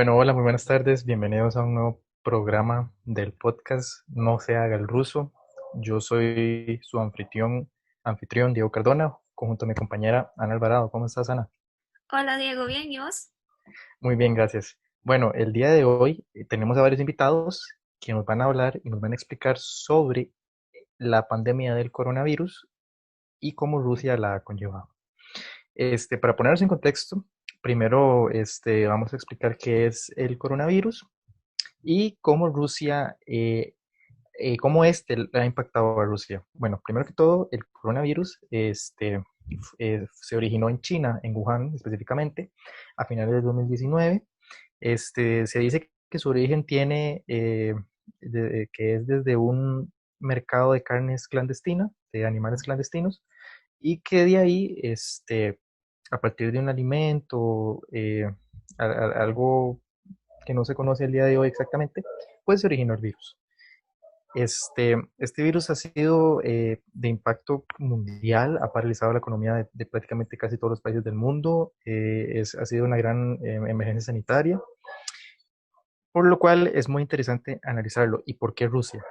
Bueno, hola, muy buenas tardes. Bienvenidos a un nuevo programa del podcast No se haga el ruso. Yo soy su anfitrión Diego Cardona, conjunto a mi compañera Ana Alvarado. ¿Cómo estás, Ana? Hola Diego, ¿bien y vos? Muy bien, gracias. Bueno, el día de hoy tenemos a varios invitados que nos van a hablar y nos van a explicar sobre la pandemia del coronavirus y cómo Rusia la ha conllevado. Para ponernos en contexto, primero vamos a explicar qué es el coronavirus y cómo Rusia, cómo ha impactado a Rusia. Bueno, primero que todo, el coronavirus se originó en China, en Wuhan específicamente, a finales de 2019. Se dice que su origen que es desde un mercado de carnes clandestina, de animales clandestinos, y que de ahí, a partir de un alimento, algo que no se conoce el día de hoy exactamente, pues se originó el virus. Este virus ha sido de impacto mundial, ha paralizado la economía de prácticamente casi todos los países del mundo, ha sido una gran emergencia sanitaria, por lo cual es muy interesante analizarlo. ¿Y por qué Rusia?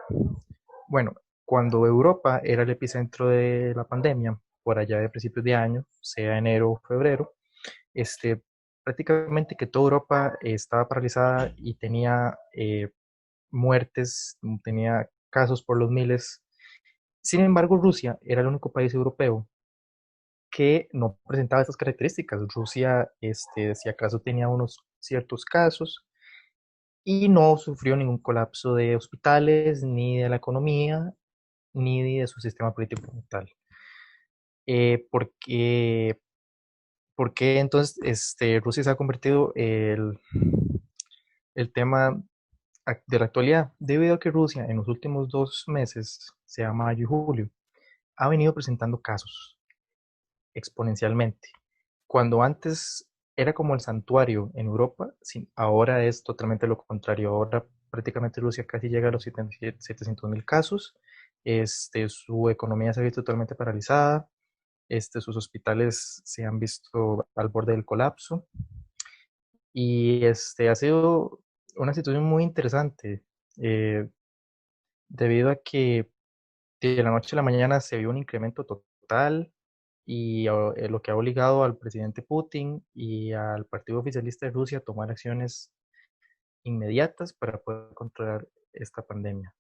Bueno, cuando Europa era el epicentro de la pandemia, por allá de principios de año, sea enero o febrero, este, prácticamente que toda Europa estaba paralizada y tenía muertes, tenía casos por los miles. Sin embargo, Rusia era el único país europeo que no presentaba estas características. Rusia, si acaso tenía unos ciertos casos y no sufrió ningún colapso de hospitales, ni de la economía, ni de su sistema político como tal. Porque ¿Por qué entonces Rusia se ha convertido el tema de la actualidad? Debido a que Rusia en los últimos 2 meses, sea mayo y julio, ha venido presentando casos exponencialmente. Cuando antes era como el santuario en Europa, ahora es totalmente lo contrario. Ahora prácticamente Rusia casi llega a los 700.000 casos. Su economía se ha visto totalmente paralizada. Sus hospitales se han visto al borde del colapso. Y ha sido una situación muy interesante, eh, debido a que de la noche a la mañana se vio un incremento total y lo que ha obligado al presidente Putin y al partido oficialista de Rusia a tomar acciones inmediatas para poder controlar esta pandemia.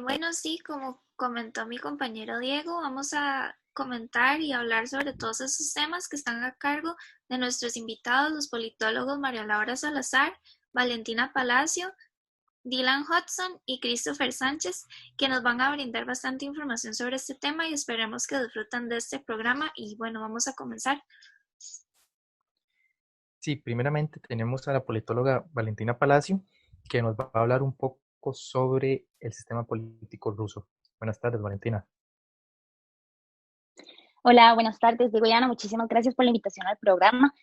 Bueno, sí, como comentó mi compañero Diego, vamos a comentar y hablar sobre todos esos temas que están a cargo de nuestros invitados, los politólogos María Laura Salazar, Valentina Palacio, Dylan Hudson y Christopher Sánchez, que nos van a brindar bastante información sobre este tema y esperemos que disfruten de este programa. Y bueno, vamos a comenzar. Sí, primeramente tenemos a la politóloga Valentina Palacio, que nos va a hablar un poco sobre el sistema político ruso. Buenas tardes, Valentina. Hola, buenas tardes, Diego y Ana, muchísimas gracias por la invitación al programa.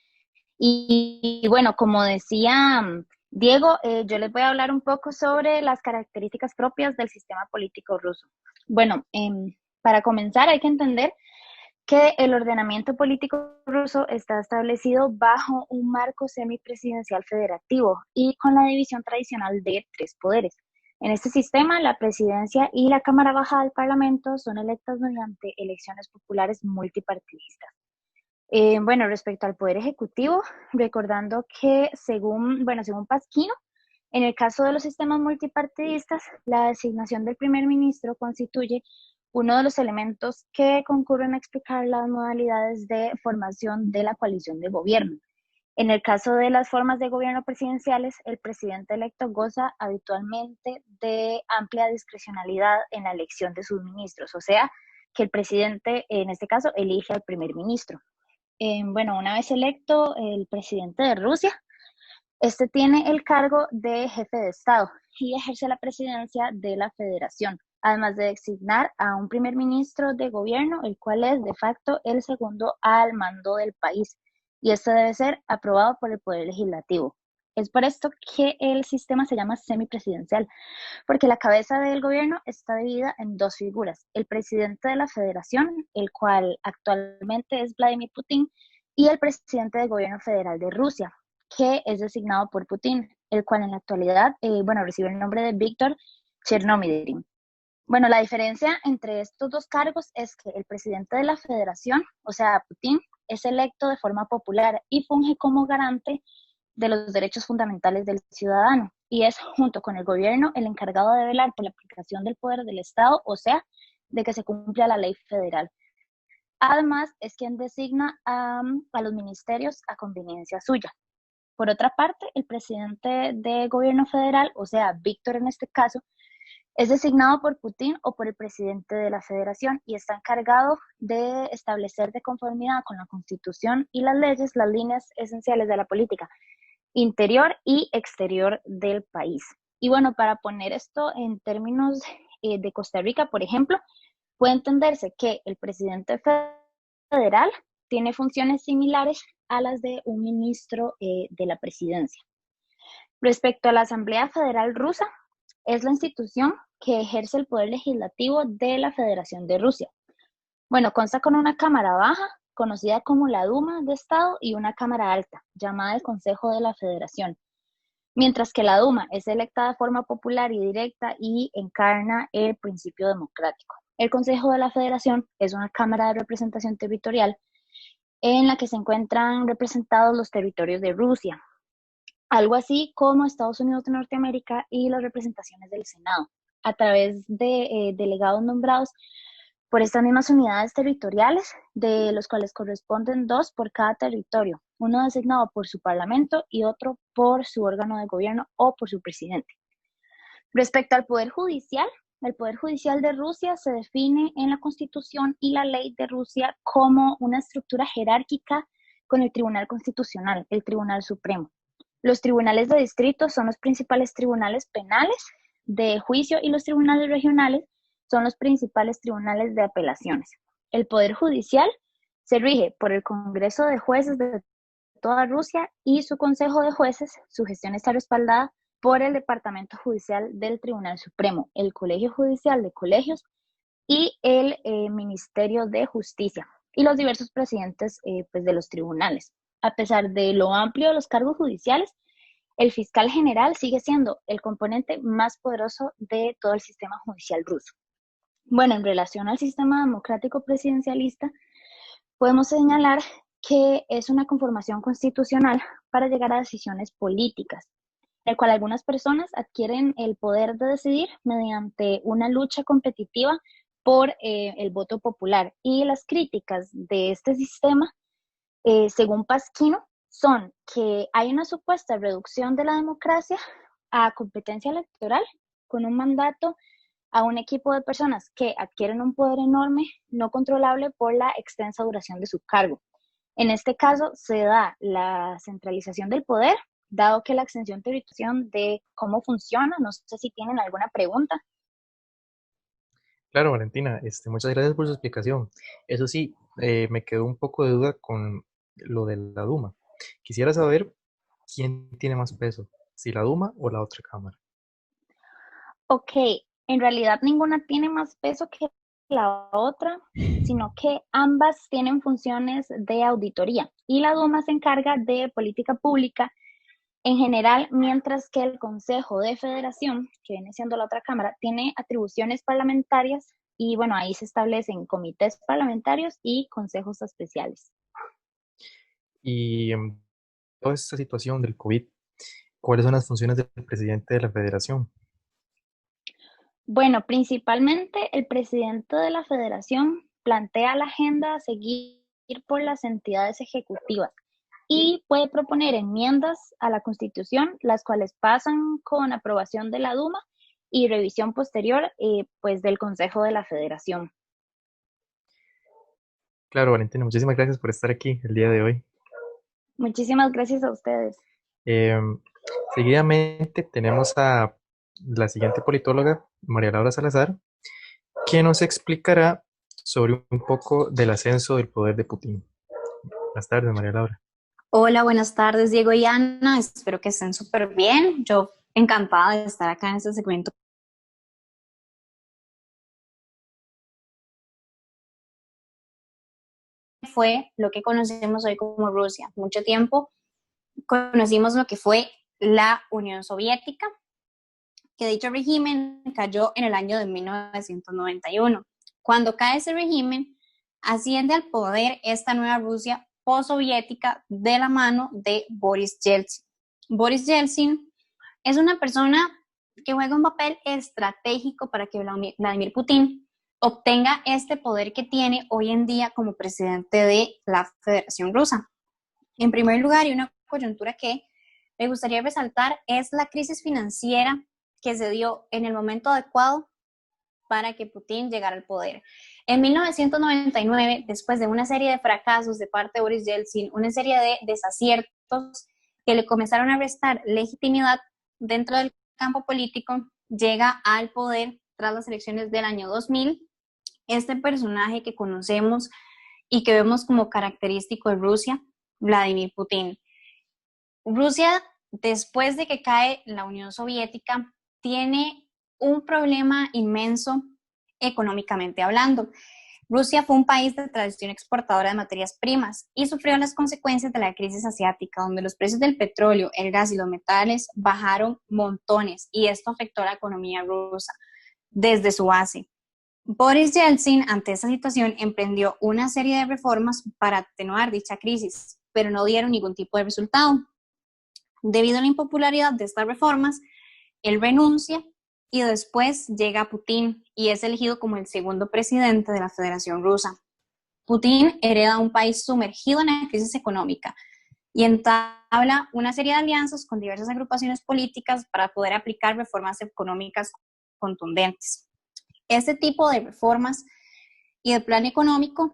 Y bueno, como decía Diego, yo les voy a hablar un poco sobre las características propias del sistema político ruso. Bueno, para comenzar hay que entender que el ordenamiento político ruso está establecido bajo un marco semipresidencial federativo y con la división tradicional de tres poderes. En este sistema, la presidencia y la Cámara Baja del Parlamento son electas mediante elecciones populares multipartidistas. Bueno, respecto al Poder Ejecutivo, recordando que según Pasquino, en el caso de los sistemas multipartidistas, la designación del primer ministro constituye uno de los elementos que concurren a explicar las modalidades de formación de la coalición de gobierno. En el caso de las formas de gobierno presidenciales, el presidente electo goza habitualmente de amplia discrecionalidad en la elección de sus ministros, o sea, que el presidente, en este caso, elige al primer ministro. Bueno, una vez electo el presidente de Rusia, este tiene el cargo de jefe de Estado y ejerce la presidencia de la Federación, además de designar a un primer ministro de gobierno, el cual es de facto el segundo al mando del país, y esto debe ser aprobado por el Poder Legislativo. Es por esto que el sistema se llama semipresidencial, porque la cabeza del gobierno está dividida en dos figuras: el presidente de la Federación, el cual actualmente es Vladimir Putin, y el presidente del gobierno federal de Rusia, que es designado por Putin, el cual en la actualidad, recibe el nombre de Víctor Chernomyrdin. Bueno, la diferencia entre estos dos cargos es que el presidente de la federación, o sea, Putin, es electo de forma popular y funge como garante de los derechos fundamentales del ciudadano y es, junto con el gobierno, el encargado de velar por la aplicación del poder del Estado, o sea, de que se cumpla la ley federal. Además, es quien designa a los ministerios a conveniencia suya. Por otra parte, el presidente del gobierno federal, o sea, Víctor en este caso, es designado por Putin o por el presidente de la federación y está encargado de establecer de conformidad con la Constitución y las leyes las líneas esenciales de la política interior y exterior del país. Y bueno, para poner esto en términos de Costa Rica, por ejemplo, puede entenderse que el presidente federal tiene funciones similares a las de un ministro de la presidencia. Respecto a la Asamblea Federal Rusa, es la institución que ejerce el poder legislativo de la Federación de Rusia. Bueno, consta con una cámara baja, conocida como la Duma de Estado, y una cámara alta, llamada el Consejo de la Federación. Mientras que la Duma es electa de forma popular y directa y encarna el principio democrático. El Consejo de la Federación es una cámara de representación territorial en la que se encuentran representados los territorios de Rusia, algo así como Estados Unidos de Norteamérica y las representaciones del Senado, a través de delegados nombrados por estas mismas unidades territoriales, de los cuales corresponden 2 por cada territorio, uno designado por su parlamento y otro por su órgano de gobierno o por su presidente. Respecto al Poder Judicial, el Poder Judicial de Rusia se define en la Constitución y la ley de Rusia como una estructura jerárquica con el Tribunal Constitucional, el Tribunal Supremo. Los tribunales de distrito son los principales tribunales penales de juicio y los tribunales regionales son los principales tribunales de apelaciones. El Poder Judicial se rige por el Congreso de Jueces de toda Rusia y su Consejo de Jueces. Su gestión está respaldada por el Departamento Judicial del Tribunal Supremo, el Colegio Judicial de Colegios y el Ministerio de Justicia y los diversos presidentes de los tribunales. A pesar de lo amplio de los cargos judiciales, el fiscal general sigue siendo el componente más poderoso de todo el sistema judicial ruso. Bueno, en relación al sistema democrático presidencialista, podemos señalar que es una conformación constitucional para llegar a decisiones políticas, en el cual algunas personas adquieren el poder de decidir mediante una lucha competitiva por el voto popular. Y las críticas de este sistema, según Pasquino, son que hay una supuesta reducción de la democracia a competencia electoral con un mandato a un equipo de personas que adquieren un poder enorme, no controlable por la extensa duración de su cargo. En este caso se da la centralización del poder, dado que la extensión territorial de cómo funciona. No sé si tienen alguna pregunta. Claro, Valentina, muchas gracias por su explicación. Eso sí, me quedó un poco de duda con lo de la Duma. Quisiera saber quién tiene más peso, si la Duma o la otra cámara. Ok, en realidad ninguna tiene más peso que la otra, sino que ambas tienen funciones de auditoría y la Duma se encarga de política pública en general, mientras que el Consejo de Federación, que viene siendo la otra cámara, tiene atribuciones parlamentarias y bueno, ahí se establecen comités parlamentarios y consejos especiales. Y en toda esta situación del COVID, ¿cuáles son las funciones del presidente de la federación? Bueno, principalmente el presidente de la federación plantea la agenda a seguir por las entidades ejecutivas y puede proponer enmiendas a la Constitución, las cuales pasan con aprobación de la Duma y revisión posterior del Consejo de la Federación. Claro, Valentina, muchísimas gracias por estar aquí el día de hoy. Muchísimas gracias a ustedes. Seguidamente tenemos a la siguiente politóloga, María Laura Salazar, que nos explicará sobre un poco del ascenso del poder de Putin. Buenas tardes, María Laura. Hola, buenas tardes, Diego y Ana. Espero que estén súper bien. Yo encantada de estar acá en este segmento. fue lo que conocemos hoy como Rusia. Mucho tiempo conocimos lo que fue la Unión Soviética, que dicho régimen cayó en el año de 1991. Cuando cae ese régimen, asciende al poder esta nueva Rusia postsoviética de la mano de Boris Yeltsin. Boris Yeltsin es una persona que juega un papel estratégico para que Vladimir Putin obtenga este poder que tiene hoy en día como presidente de la Federación Rusa. En primer lugar, y una coyuntura que me gustaría resaltar es la crisis financiera que se dio en el momento adecuado para que Putin llegara al poder. En 1999, después de una serie de fracasos de parte de Boris Yeltsin, una serie de desaciertos que le comenzaron a restar legitimidad dentro del campo político, llega al poder tras las elecciones del año 2000, este personaje que conocemos y que vemos como característico de Rusia, Vladimir Putin. Rusia, después de que cae la Unión Soviética, tiene un problema inmenso económicamente hablando. Rusia fue un país de tradición exportadora de materias primas y sufrió las consecuencias de la crisis asiática, donde los precios del petróleo, el gas y los metales bajaron montones, y esto afectó a la economía rusa desde su base. Boris Yeltsin, ante esta situación, emprendió una serie de reformas para atenuar dicha crisis, pero no dieron ningún tipo de resultado. Debido a la impopularidad de estas reformas, él renuncia y después llega Putin y es elegido como el segundo presidente de la Federación Rusa. Putin hereda un país sumergido en la crisis económica y entabla una serie de alianzas con diversas agrupaciones políticas para poder aplicar reformas económicas contundentes. Este tipo de reformas y el plan económico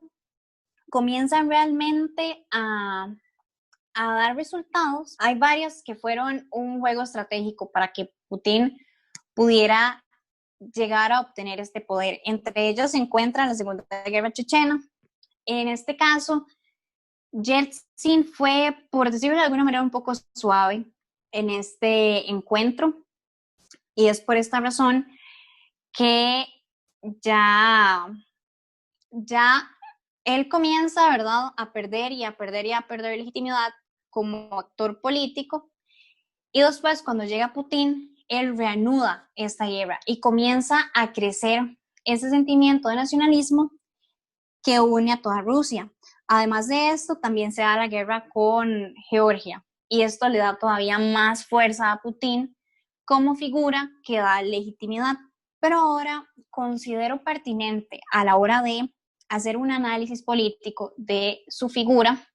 comienzan realmente a dar resultados. Hay varias que fueron un juego estratégico para que Putin pudiera llegar a obtener este poder. Entre ellos se encuentra la Segunda Guerra Chechena. En este caso, Yeltsin fue, por decirlo de alguna manera, un poco suave en este encuentro, y es por esta razón que ya él comienza, ¿verdad?, a perder legitimidad como actor político, y después, cuando llega Putin, él reanuda esta guerra y comienza a crecer ese sentimiento de nacionalismo que une a toda Rusia. Además de esto, también se da la guerra con Georgia, y esto le da todavía más fuerza a Putin como figura que da legitimidad. Pero ahora considero pertinente, a la hora de hacer un análisis político de su figura,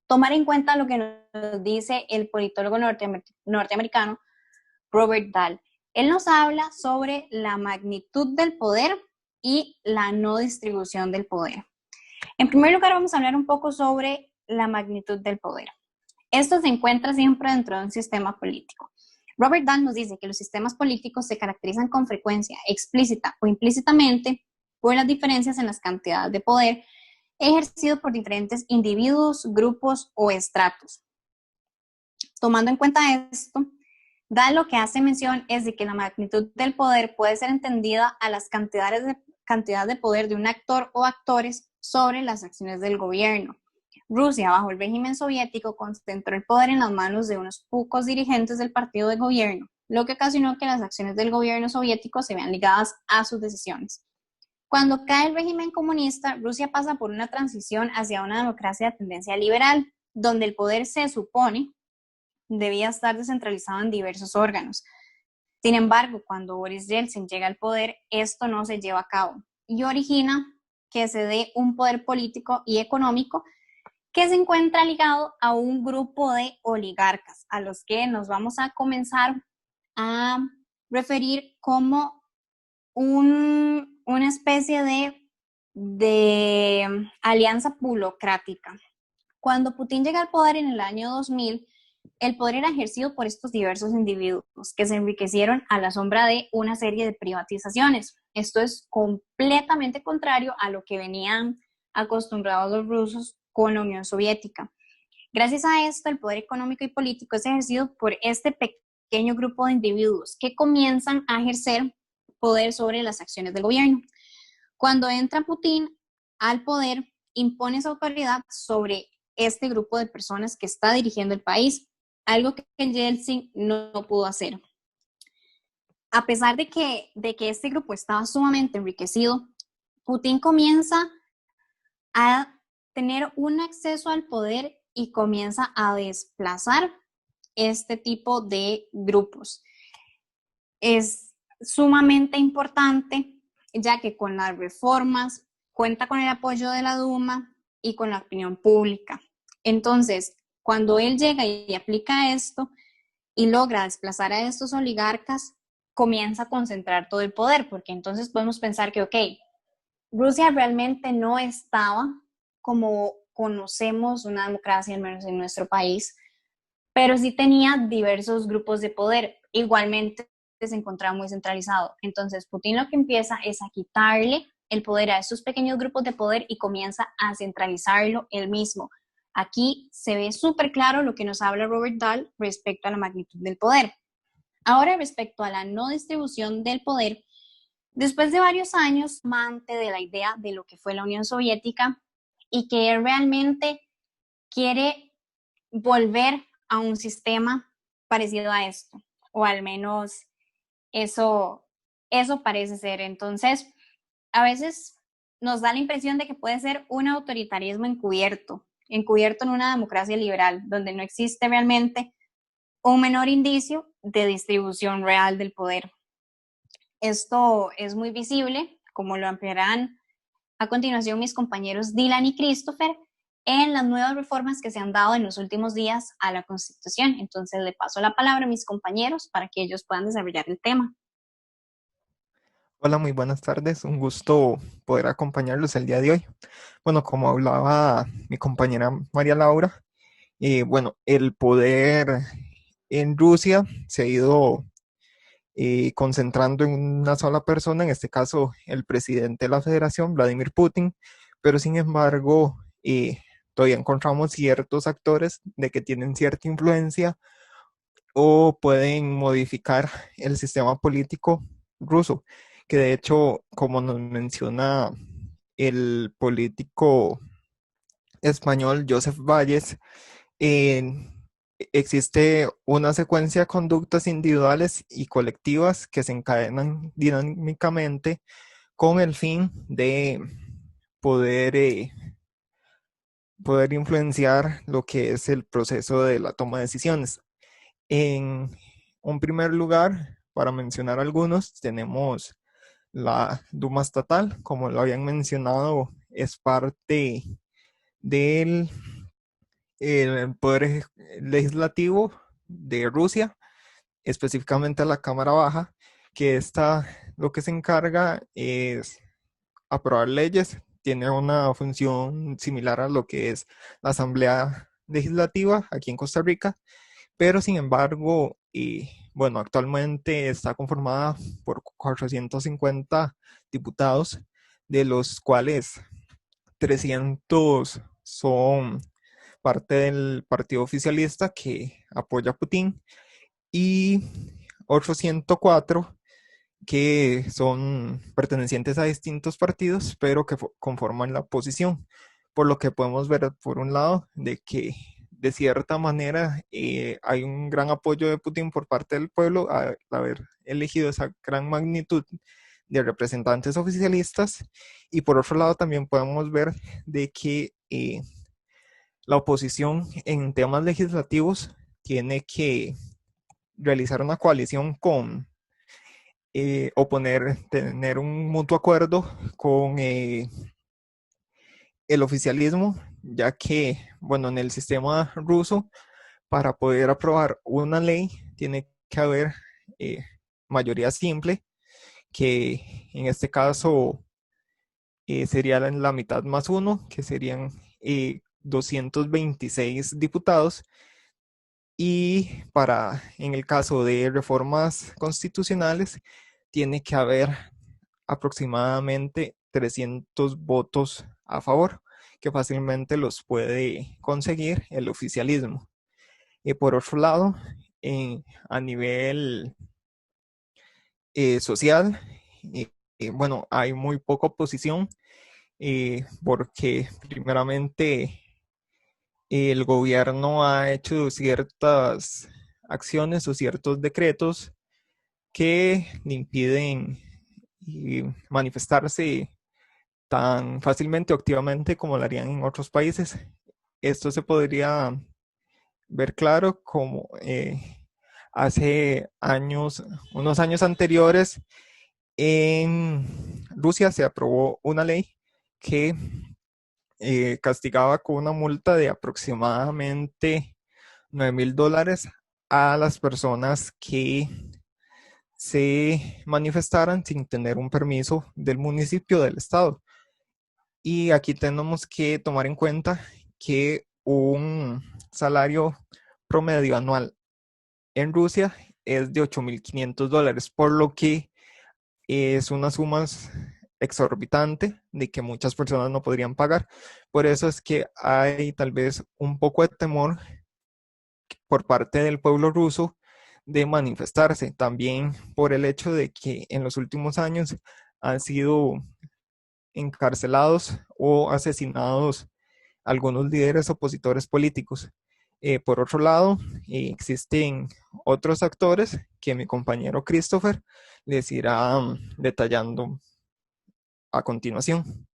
tomar en cuenta lo que nos dice el politólogo norteamericano Robert Dahl. Él nos habla sobre la magnitud del poder y la no distribución del poder. En primer lugar, vamos a hablar un poco sobre la magnitud del poder. Esto se encuentra siempre dentro de un sistema político. Robert Dahl nos dice que los sistemas políticos se caracterizan con frecuencia, explícita o implícitamente, por las diferencias en las cantidades de poder ejercido por diferentes individuos, grupos o estratos. Tomando en cuenta esto, Dahl lo que hace mención es de que la magnitud del poder puede ser entendida a las cantidades de poder de un actor o actores sobre las acciones del gobierno. Rusia, bajo el régimen soviético, concentró el poder en las manos de unos pocos dirigentes del partido de gobierno, lo que ocasionó que las acciones del gobierno soviético se vean ligadas a sus decisiones. Cuando cae el régimen comunista, Rusia pasa por una transición hacia una democracia de tendencia liberal, donde el poder se supone debía estar descentralizado en diversos órganos. Sin embargo, cuando Boris Yeltsin llega al poder, esto no se lleva a cabo y origina que se dé un poder político y económico que se encuentra ligado a un grupo de oligarcas, a los que nos vamos a comenzar a referir como una especie de alianza burocrática. Cuando Putin llega al poder en el año 2000, el poder era ejercido por estos diversos individuos que se enriquecieron a la sombra de una serie de privatizaciones. Esto es completamente contrario a lo que venían acostumbrados los rusos con la Unión Soviética. Gracias a esto, el poder económico y político es ejercido por este pequeño grupo de individuos que comienzan a ejercer poder sobre las acciones del gobierno. Cuando entra Putin al poder, impone esa autoridad sobre este grupo de personas que está dirigiendo el país, algo que Yeltsin no pudo hacer. A pesar de que este grupo estaba sumamente enriquecido, Putin comienza a tener un acceso al poder y comienza a desplazar este tipo de grupos. Es sumamente importante, ya que con las reformas cuenta con el apoyo de la Duma y con la opinión pública. Entonces, cuando él llega y aplica esto y logra desplazar a estos oligarcas, comienza a concentrar todo el poder, porque entonces podemos pensar que, ok, Rusia realmente no estaba como conocemos una democracia, al menos en nuestro país, pero sí tenía diversos grupos de poder. Igualmente se encontraba muy centralizado. Entonces Putin lo que empieza es a quitarle el poder a esos pequeños grupos de poder y comienza a centralizarlo él mismo. Aquí se ve súper claro lo que nos habla Robert Dahl respecto a la magnitud del poder. Ahora, respecto a la no distribución del poder, después de varios años, amante de la idea de lo que fue la Unión Soviética y que realmente quiere volver a un sistema parecido a esto, o al menos eso parece ser. Entonces, a veces nos da la impresión de que puede ser un autoritarismo encubierto en una democracia liberal, donde no existe realmente un menor indicio de distribución real del poder. Esto es muy visible, como lo ampliarán a continuación mis compañeros Dylan y Christopher, en las nuevas reformas que se han dado en los últimos días a la Constitución. Entonces le paso la palabra a mis compañeros para que ellos puedan desarrollar el tema. Hola, muy buenas tardes. Un gusto poder acompañarlos el día de hoy. Bueno, como hablaba mi compañera María Laura, bueno, el poder en Rusia se ha ido concentrando en una sola persona, en este caso el presidente de la Federación, Vladimir Putin, pero sin embargo todavía encontramos ciertos actores de que tienen cierta influencia o pueden modificar el sistema político ruso, que de hecho, como nos menciona el político español Joseph Valles, existe una secuencia de conductas individuales y colectivas que se encadenan dinámicamente con el fin de poder, poder influenciar lo que es el proceso de la toma de decisiones. En un primer lugar, para mencionar algunos, tenemos la Duma estatal, como lo habían mencionado, es parte del el poder legislativo de Rusia, específicamente la Cámara Baja, que está lo que se encarga es aprobar leyes, tiene una función similar a lo que es la Asamblea Legislativa aquí en Costa Rica, pero sin embargo, bueno, actualmente está conformada por 450 diputados, de los cuales 300 son parte del partido oficialista que apoya a Putin y otros 104 que son pertenecientes a distintos partidos, pero que conforman la oposición. Por lo que podemos ver, por un lado, de que de cierta manera hay un gran apoyo de Putin por parte del pueblo al haber elegido esa gran magnitud de representantes oficialistas, y por otro lado también podemos ver de que la oposición en temas legislativos tiene que realizar una coalición con tener un mutuo acuerdo con el oficialismo, ya que, bueno, en el sistema ruso, para poder aprobar una ley, tiene que haber mayoría simple, que en este caso sería la mitad más uno, que serían 226 diputados. Y en el caso de reformas constitucionales, tiene que haber aproximadamente 300 votos a favor, que fácilmente los puede conseguir el oficialismo. Y por otro lado, a nivel social, bueno, hay muy poca oposición porque primeramente el gobierno ha hecho ciertas acciones o ciertos decretos que le impiden manifestarse tan fácilmente o activamente como lo harían en otros países. Esto se podría ver claro como hace años, unos años anteriores, en Rusia se aprobó una ley que castigaba con una multa de aproximadamente $9,000 a las personas que se manifestaran sin tener un permiso del municipio del estado. Y aquí tenemos que tomar en cuenta que un salario promedio anual en Rusia es de $8,500, por lo que es una suma exorbitante de que muchas personas no podrían pagar. Por eso es que hay tal vez un poco de temor por parte del pueblo ruso de manifestarse, también por el hecho de que en los últimos años han sido encarcelados o asesinados algunos líderes opositores políticos. Por otro lado, existen otros actores que mi compañero Christopher les irá detallando a continuación.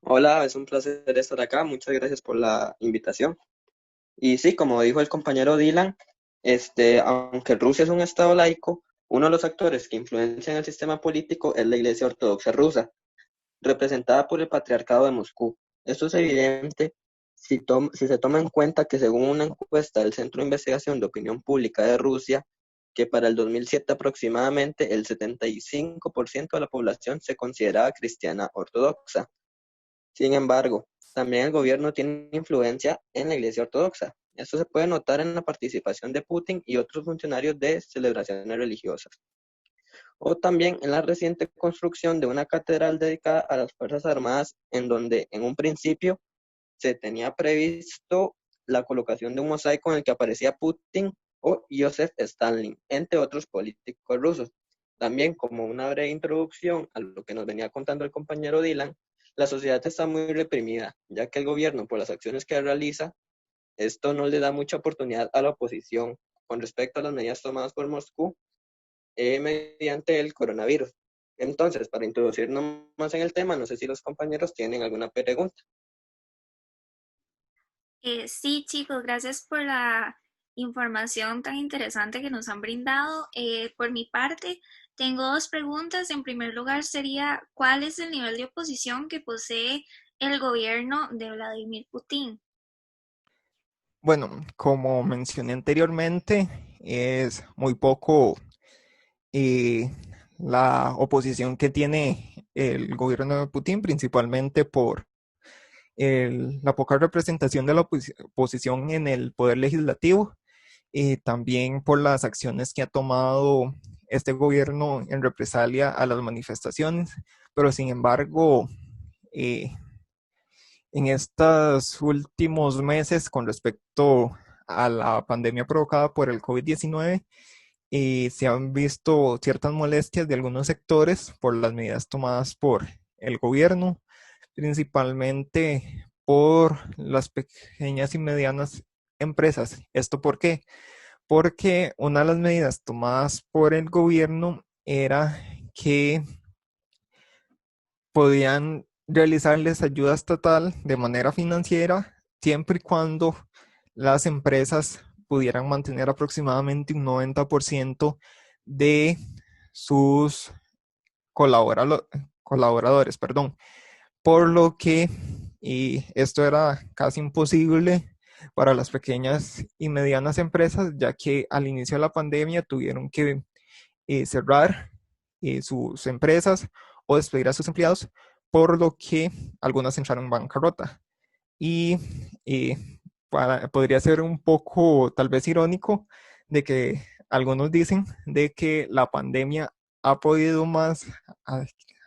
Hola, es un placer estar acá. Muchas gracias por la invitación. Y sí, como dijo el compañero Dylan, aunque Rusia es un estado laico, uno de los actores que influencian el sistema político es la Iglesia Ortodoxa rusa, representada por el Patriarcado de Moscú. Esto es evidente si se toma en cuenta que según una encuesta del Centro de Investigación de Opinión Pública de Rusia, que para el 2007 aproximadamente el 75% de la población se consideraba cristiana ortodoxa. Sin embargo, también el gobierno tiene influencia en la Iglesia Ortodoxa. Esto se puede notar en la participación de Putin y otros funcionarios de celebraciones religiosas. O también en la reciente construcción de una catedral dedicada a las Fuerzas Armadas, en donde en un principio se tenía previsto la colocación de un mosaico en el que aparecía Putin o Joseph Stalin, entre otros políticos rusos. También, como una breve introducción a lo que nos venía contando el compañero Dylan, la sociedad está muy reprimida, ya que el gobierno, por las acciones que realiza, esto no le da mucha oportunidad a la oposición con respecto a las medidas tomadas por Moscú mediante el coronavirus. Entonces, para introducirnos más en el tema, no sé si los compañeros tienen alguna pregunta. Sí, chicos, gracias por la información tan interesante que nos han brindado. Por mi parte, tengo dos preguntas. En primer lugar, sería, ¿cuál es el nivel de oposición que posee el gobierno de Vladimir Putin? Bueno, como mencioné anteriormente, es muy poco eh, la oposición que tiene el gobierno de Putin, principalmente por la poca representación de la oposición en el poder legislativo, y también por las acciones que ha tomado este gobierno en represalia a las manifestaciones. Pero sin embargo, eh, en estos últimos meses, con respecto a la pandemia provocada por el COVID-19, se han visto ciertas molestias de algunos sectores por las medidas tomadas por el gobierno, principalmente por las pequeñas y medianas empresas. ¿Esto por qué? Porque una de las medidas tomadas por el gobierno era que podían realizarles ayuda estatal de manera financiera siempre y cuando las empresas pudieran mantener aproximadamente un 90% de sus colaboradores, perdón. Por lo que esto era casi imposible para las pequeñas y medianas empresas, ya que al inicio de la pandemia tuvieron que cerrar sus empresas o despedir a sus empleados, por lo que algunas entraron en bancarrota. Y podría ser un poco tal vez irónico de que algunos dicen de que la pandemia ha podido más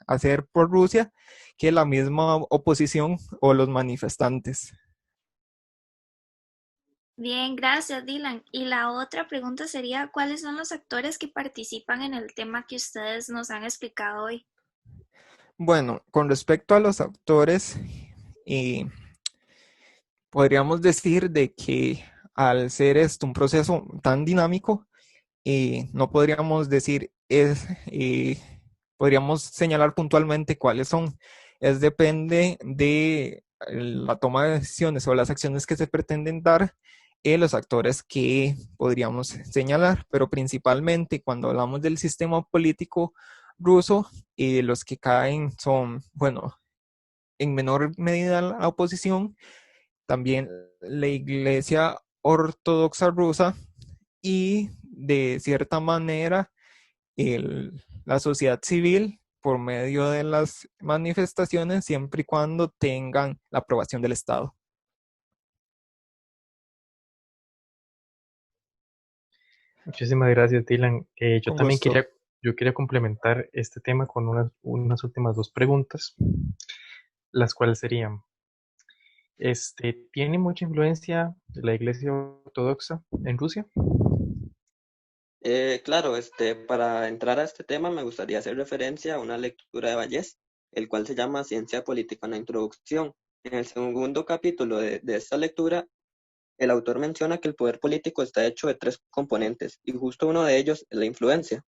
hacer por Rusia que la misma oposición o los manifestantes. Bien, gracias, Dylan. Y la otra pregunta sería, ¿cuáles son los actores que participan en el tema que ustedes nos han explicado hoy? Bueno, con respecto a los actores, eh, podríamos decir de que al ser esto un proceso tan dinámico, no podríamos decir podríamos señalar puntualmente cuáles son. Es depende de la toma de decisiones o las acciones que se pretenden dar en los actores que podríamos señalar, pero principalmente cuando hablamos del sistema político ruso, los que caen son, bueno, en menor medida la oposición, también la Iglesia Ortodoxa rusa y de cierta manera la sociedad civil por medio de las manifestaciones siempre y cuando tengan la aprobación del Estado. Muchísimas gracias, Dylan. Con gusto. Yo quería complementar este tema con unas últimas dos preguntas, las cuales serían, ¿tiene mucha influencia la Iglesia Ortodoxa en Rusia? Claro, para entrar a este tema me gustaría hacer referencia a una lectura de Vallés, el cual se llama Ciencia Política, una introducción. En el segundo capítulo de esta lectura, el autor menciona que el poder político está hecho de tres componentes, y justo uno de ellos es la influencia.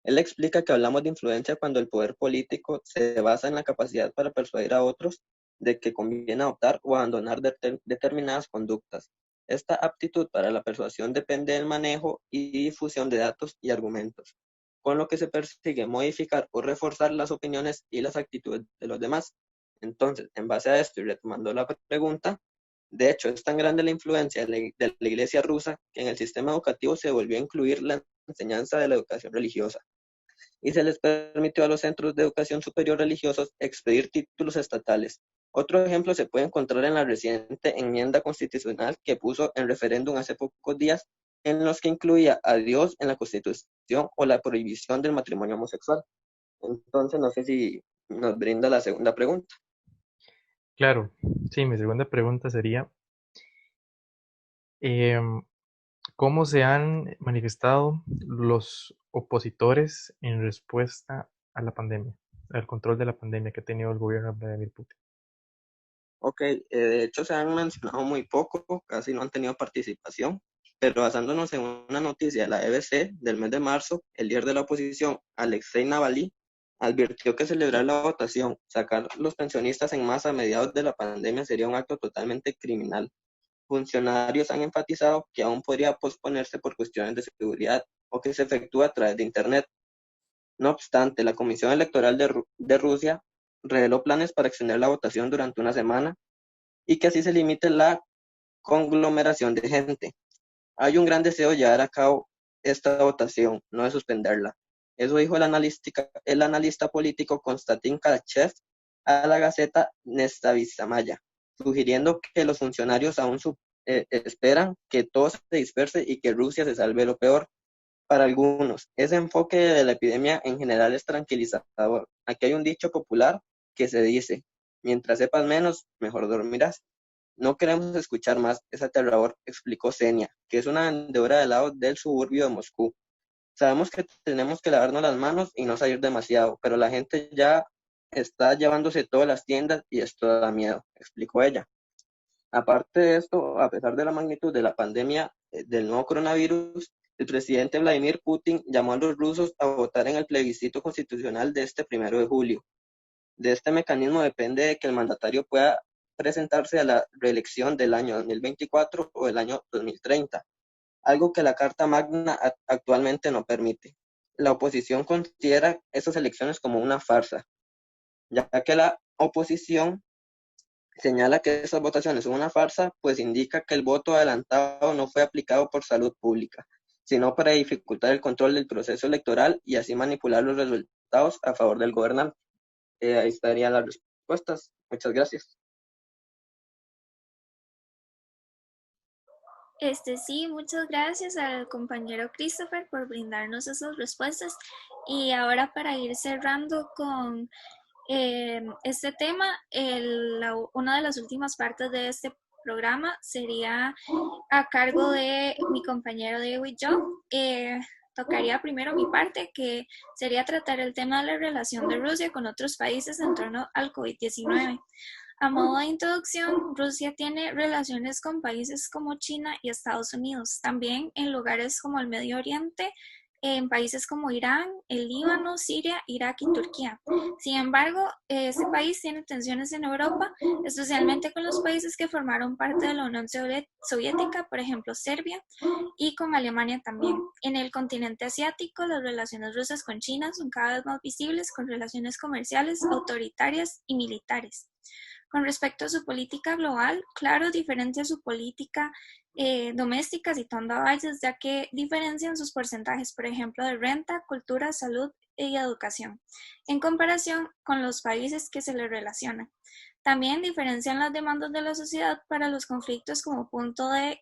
Él explica que hablamos de influencia cuando el poder político se basa en la capacidad para persuadir a otros de que conviene adoptar o abandonar determinadas conductas. Esta aptitud para la persuasión depende del manejo y difusión de datos y argumentos, con lo que se persigue modificar o reforzar las opiniones y las actitudes de los demás. Entonces, en base a esto y retomando la pregunta, de hecho, es tan grande la influencia de la Iglesia rusa que en el sistema educativo se volvió a incluir la enseñanza de la educación religiosa y se les permitió a los centros de educación superior religiosos expedir títulos estatales. Otro ejemplo se puede encontrar en la reciente enmienda constitucional que puso en referéndum hace pocos días, en los que incluía a Dios en la Constitución o la prohibición del matrimonio homosexual. Entonces, no sé si nos brinda la segunda pregunta. Claro, sí, mi segunda pregunta sería, em, ¿cómo se han manifestado los opositores en respuesta a la pandemia, al control de la pandemia que ha tenido el gobierno de Vladimir Putin? Ok, de hecho se han mencionado muy poco, casi no han tenido participación, pero basándonos en una noticia de la EBC del mes de marzo, el líder de la oposición, Alexei Navalny, advirtió que celebrar la votación, sacar los pensionistas en masa a mediados de la pandemia sería un acto totalmente criminal. Funcionarios han enfatizado que aún podría posponerse por cuestiones de seguridad o que se efectúa a través de Internet. No obstante, la Comisión Electoral de Rusia reveló planes para extender la votación durante una semana y que así se limite la conglomeración de gente. Hay un gran deseo de llevar a cabo esta votación, no de suspenderla. Eso dijo el analista político Konstantin Karachev a la Gaceta Nestavizamaya, sugiriendo que los funcionarios aún esperan que todo se disperse y que Rusia se salve lo peor. Para algunos, ese enfoque de la epidemia en general es tranquilizador. Aquí hay un dicho popular que se dice, mientras sepas menos, mejor dormirás. No queremos escuchar más ese aterrador, explicó Senia, que es una vendedora de helados del suburbio de Moscú. Sabemos que tenemos que lavarnos las manos y no salir demasiado, pero la gente ya está llevándose todas las tiendas y esto da miedo, explicó ella. Aparte de esto, a pesar de la magnitud de la pandemia del nuevo coronavirus, el presidente Vladimir Putin llamó a los rusos a votar en el plebiscito constitucional de este 1 de julio. De este mecanismo depende de que el mandatario pueda presentarse a la reelección del año 2024 o del año 2030, algo que la Carta Magna actualmente no permite. La oposición considera esas elecciones como una farsa, ya que la oposición señala que esas votaciones son una farsa, pues indica que el voto adelantado no fue aplicado por salud pública, sino para dificultar el control del proceso electoral y así manipular los resultados a favor del gobernante. Ahí estarían las respuestas. Muchas gracias. Sí, muchas gracias al compañero Christopher por brindarnos esas respuestas. Y ahora para ir cerrando con este tema, una de las últimas partes de este programa sería a cargo de mi compañero Diego y yo. tocaría primero mi parte, que sería tratar el tema de la relación de Rusia con otros países en torno al COVID-19. A modo de introducción, Rusia tiene relaciones con países como China y Estados Unidos, también en lugares como el Medio Oriente, en países como Irán, el Líbano, Siria, Irak y Turquía. Sin embargo, este país tiene tensiones en Europa, especialmente con los países que formaron parte de la Unión Soviética, por ejemplo Serbia, y con Alemania también. En el continente asiático, las relaciones rusas con China son cada vez más visibles, con relaciones comerciales, autoritarias y militares. Con respecto a su política global, claro, diferencia su política doméstica, citando a Valles, ya que diferencian sus porcentajes, por ejemplo, de renta, cultura, salud y educación, en comparación con los países que se le relacionan. También diferencian las demandas de la sociedad para los conflictos como punto de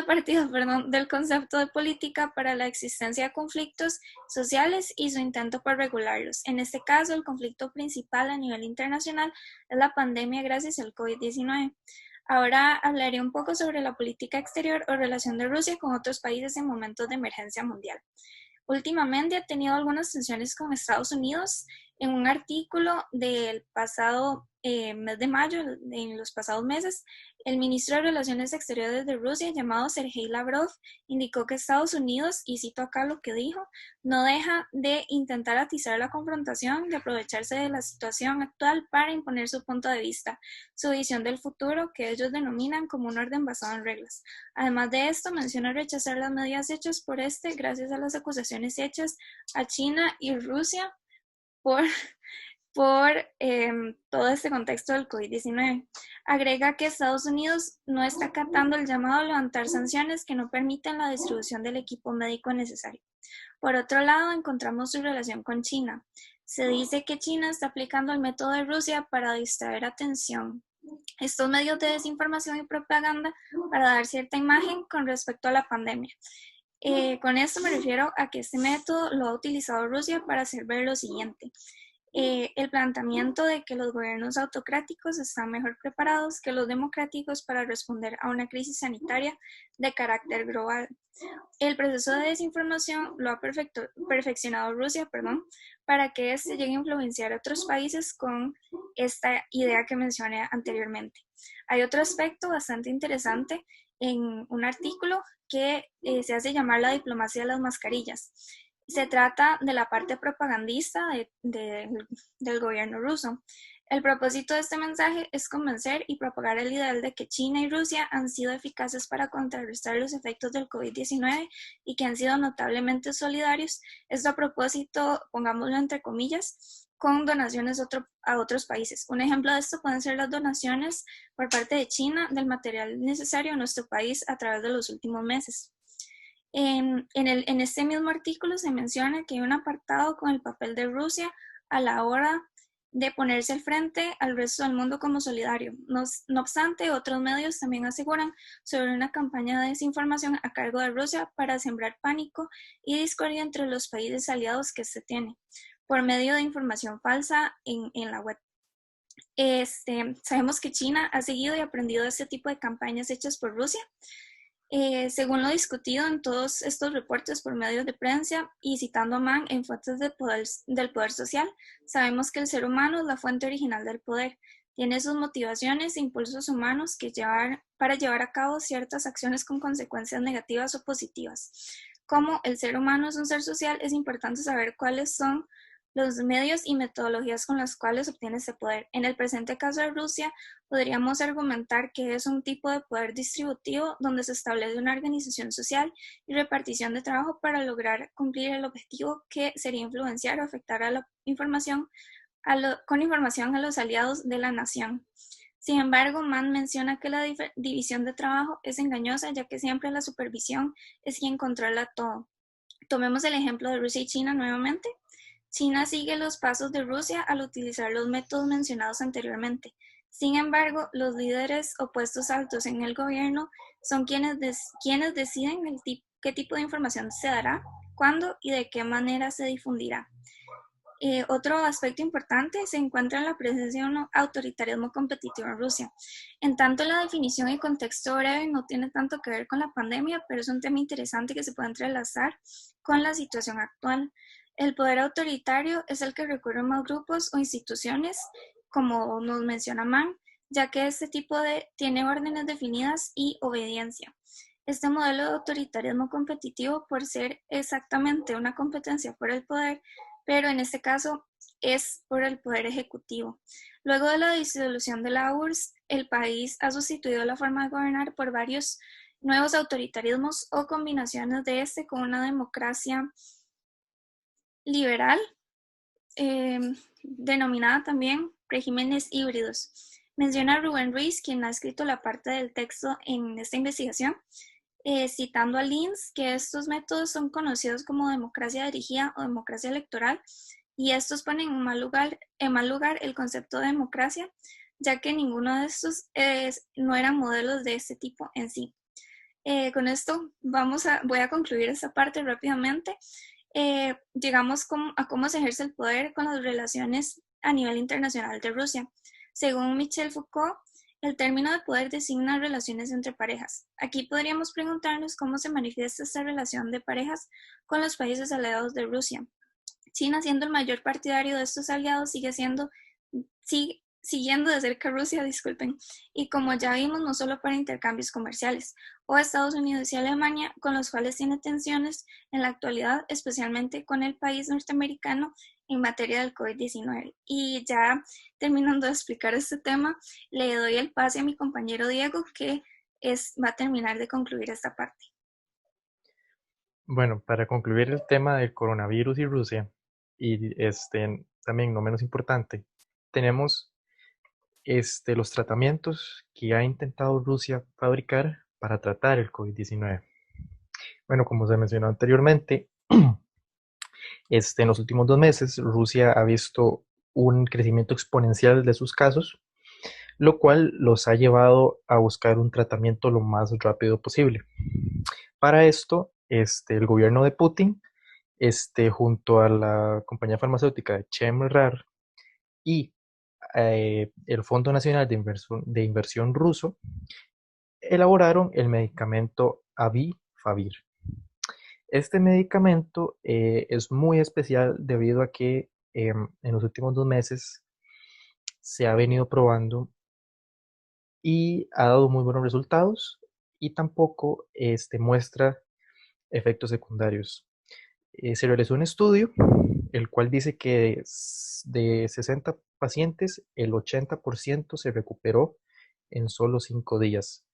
partida, del concepto de política para la existencia de conflictos sociales y su intento por regularlos. En este caso, el conflicto principal a nivel internacional es la pandemia gracias al COVID-19. Ahora hablaré un poco sobre la política exterior o relación de Rusia con otros países en momentos de emergencia mundial. Últimamente ha tenido algunas tensiones con Estados Unidos. En un artículo del pasado mes de mayo, en los pasados meses, el ministro de Relaciones Exteriores de Rusia, llamado Sergei Lavrov, indicó que Estados Unidos, y cito acá lo que dijo, no deja de intentar atizar la confrontación, de aprovecharse de la situación actual para imponer su punto de vista, su visión del futuro, que ellos denominan como un orden basado en reglas. Además de esto, menciona rechazar las medidas hechas por gracias a las acusaciones hechas a China y Rusia por todo este contexto del COVID-19. Agrega que Estados Unidos no está acatando el llamado a levantar sanciones que no permiten la distribución del equipo médico necesario. Por otro lado, encontramos su relación con China. Se dice que China está aplicando el método de Rusia para distraer atención. Estos medios de desinformación y propaganda para dar cierta imagen con respecto a la pandemia. Con esto me refiero a que este método lo ha utilizado Rusia para hacer ver lo siguiente. El planteamiento de que los gobiernos autocráticos están mejor preparados que los democráticos para responder a una crisis sanitaria de carácter global. El proceso de desinformación lo ha perfeccionado Rusia, para que éste llegue a influenciar a otros países con esta idea que mencioné anteriormente. Hay otro aspecto bastante interesante en un artículo que se hace llamar la diplomacia de las mascarillas. Se trata de la parte propagandista del gobierno ruso. El propósito de este mensaje es convencer y propagar el ideal de que China y Rusia han sido eficaces para contrarrestar los efectos del COVID-19 y que han sido notablemente solidarios. Esto a propósito, pongámoslo entre comillas, con donaciones a otros países. Un ejemplo de esto pueden ser las donaciones por parte de China del material necesario a nuestro país a través de los últimos meses. En este mismo artículo se menciona que hay un apartado con el papel de Rusia a la hora de ponerse al frente al resto del mundo como solidario. No obstante, otros medios también aseguran sobre una campaña de desinformación a cargo de Rusia para sembrar pánico y discordia entre los países aliados que se tiene, por medio de información falsa en la web. Sabemos que China ha seguido y aprendido de este tipo de campañas hechas por Rusia. Según lo discutido en todos estos reportes por medios de prensa y citando a Mann en fuentes del poder social, sabemos que el ser humano es la fuente original del poder. Tiene sus motivaciones e impulsos humanos para llevar a cabo ciertas acciones con consecuencias negativas o positivas. Como el ser humano es un ser social, es importante saber cuáles son los medios y metodologías con las cuales obtiene ese poder. En el presente caso de Rusia, podríamos argumentar que es un tipo de poder distributivo donde se establece una organización social y repartición de trabajo para lograr cumplir el objetivo que sería influenciar o afectar a la información con información a los aliados de la nación. Sin embargo, Mann menciona que la división de trabajo es engañosa, ya que siempre la supervisión es quien controla todo. Tomemos el ejemplo de Rusia y China nuevamente. China sigue los pasos de Rusia al utilizar los métodos mencionados anteriormente. Sin embargo, los líderes o puestos altos en el gobierno son quienes deciden qué tipo de información se dará, cuándo y de qué manera se difundirá. Otro aspecto importante se encuentra en la presencia de un autoritarismo competitivo en Rusia. En tanto, la definición y contexto breve no tiene tanto que ver con la pandemia, pero es un tema interesante que se puede entrelazar con la situación actual. El poder autoritario es el que recurren más grupos o instituciones, como nos menciona Mann, ya que este tipo tiene órdenes definidas y obediencia. Este modelo de autoritarismo competitivo, por ser exactamente una competencia por el poder, pero en este caso es por el poder ejecutivo. Luego de la disolución de la URSS, el país ha sustituido la forma de gobernar por varios nuevos autoritarismos o combinaciones de este con una democracia liberal, denominada también regímenes híbridos. Menciona Rubén Ruiz, quien ha escrito la parte del texto en esta investigación, citando a Linz, que estos métodos son conocidos como democracia dirigida o democracia electoral, y estos ponen en mal lugar el concepto de democracia, ya que ninguno de estos no eran modelos de este tipo en sí. Con esto voy a concluir esta parte rápidamente. Llegamos a cómo se ejerce el poder con las relaciones a nivel internacional de Rusia. Según Michel Foucault, el término de poder designa relaciones entre parejas. Aquí podríamos preguntarnos cómo se manifiesta esta relación de parejas con los países aliados de Rusia. China, siendo el mayor partidario de estos aliados, siguiendo de cerca a Rusia, disculpen, y como ya vimos, no solo para intercambios comerciales, o Estados Unidos y Alemania, con los cuales tiene tensiones en la actualidad, especialmente con el país norteamericano en materia del COVID-19. Y ya terminando de explicar este tema, le doy el pase a mi compañero Diego, que va a terminar de concluir esta parte. Bueno, para concluir el tema del coronavirus y Rusia, y también no menos importante, tenemos los tratamientos que ha intentado Rusia fabricar para tratar el COVID-19. Bueno, como se mencionó anteriormente, en los últimos 2 meses Rusia ha visto un crecimiento exponencial de sus casos, lo cual los ha llevado a buscar un tratamiento lo más rápido posible. Para esto, el gobierno de Putin, junto a la compañía farmacéutica Chemrar y el Fondo Nacional de Inversión ruso, elaboraron el medicamento Avifavir. Este medicamento es muy especial debido a que en los últimos 2 meses se ha venido probando y ha dado muy buenos resultados y tampoco muestra efectos secundarios. Se realizó un estudio, el cual dice que de 60 pacientes, el 80% se recuperó en solo 5 días,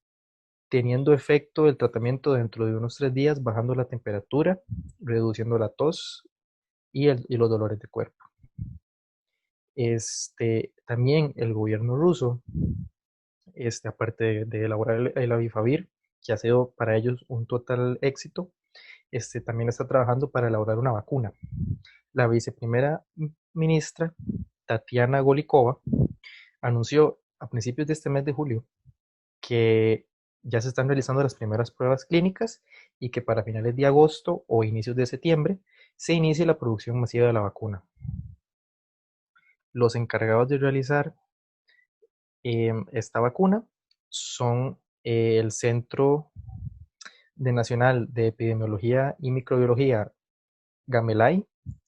teniendo efecto el tratamiento dentro de unos 3 días, bajando la temperatura, reduciendo la tos y los dolores de cuerpo. También el gobierno ruso, aparte de elaborar el Avifavir, que ha sido para ellos un total éxito, también está trabajando para elaborar una vacuna. La viceprimera ministra Tatiana Golikova anunció a principios de este mes de julio que ya se están realizando las primeras pruebas clínicas y que para finales de agosto o inicios de septiembre se inicie la producción masiva de la vacuna. Los encargados de realizar esta vacuna son el Centro Nacional de Epidemiología y Microbiología Gamelay,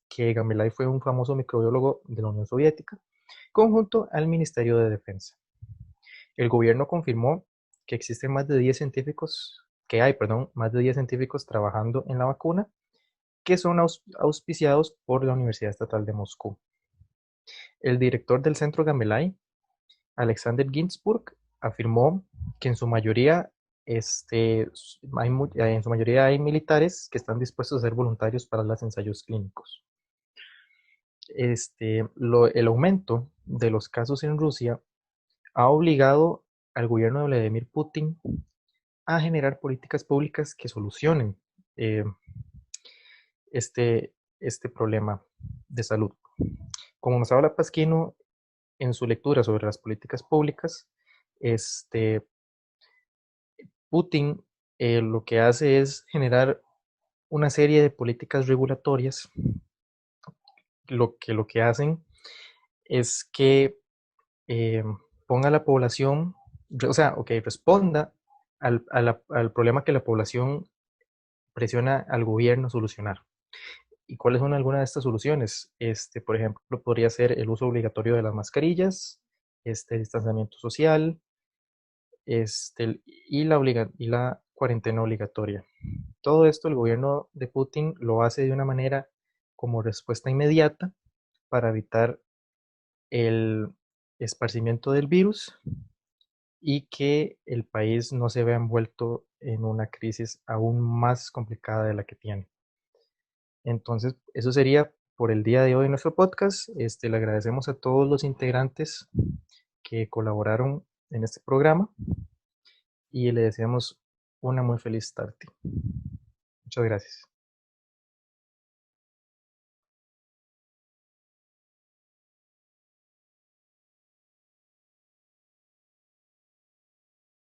que Gamelay fue un famoso microbiólogo de la Unión Soviética, conjunto al Ministerio de Defensa. El gobierno confirmó que existen más de 10 científicos, más de 10 científicos trabajando en la vacuna, que son auspiciados por la Universidad Estatal de Moscú. El director del Centro Gamelay, Alexander Ginsburg, afirmó que en su mayoría hay militares que están dispuestos a ser voluntarios para los ensayos clínicos. El aumento de los casos en Rusia ha obligado al gobierno de Vladimir Putin a generar políticas públicas que solucionen este problema de salud. Como nos habla Pasquino en su lectura sobre las políticas públicas, Putin lo que hace es generar una serie de políticas regulatorias lo que hacen es que ponga a la población, o sea, ok, responda al problema que la población presiona al gobierno a solucionar. ¿Y cuáles son algunas de estas soluciones? Por ejemplo, podría ser el uso obligatorio de las mascarillas, distanciamiento social, y la cuarentena obligatoria. Todo esto el gobierno de Putin lo hace de una manera como respuesta inmediata para evitar el esparcimiento del virus y que el país no se vea envuelto en una crisis aún más complicada de la que tiene. Entonces, eso sería por el día de hoy en nuestro podcast. Le agradecemos a todos los integrantes que colaboraron en este programa y le deseamos una muy feliz tarde. Muchas gracias.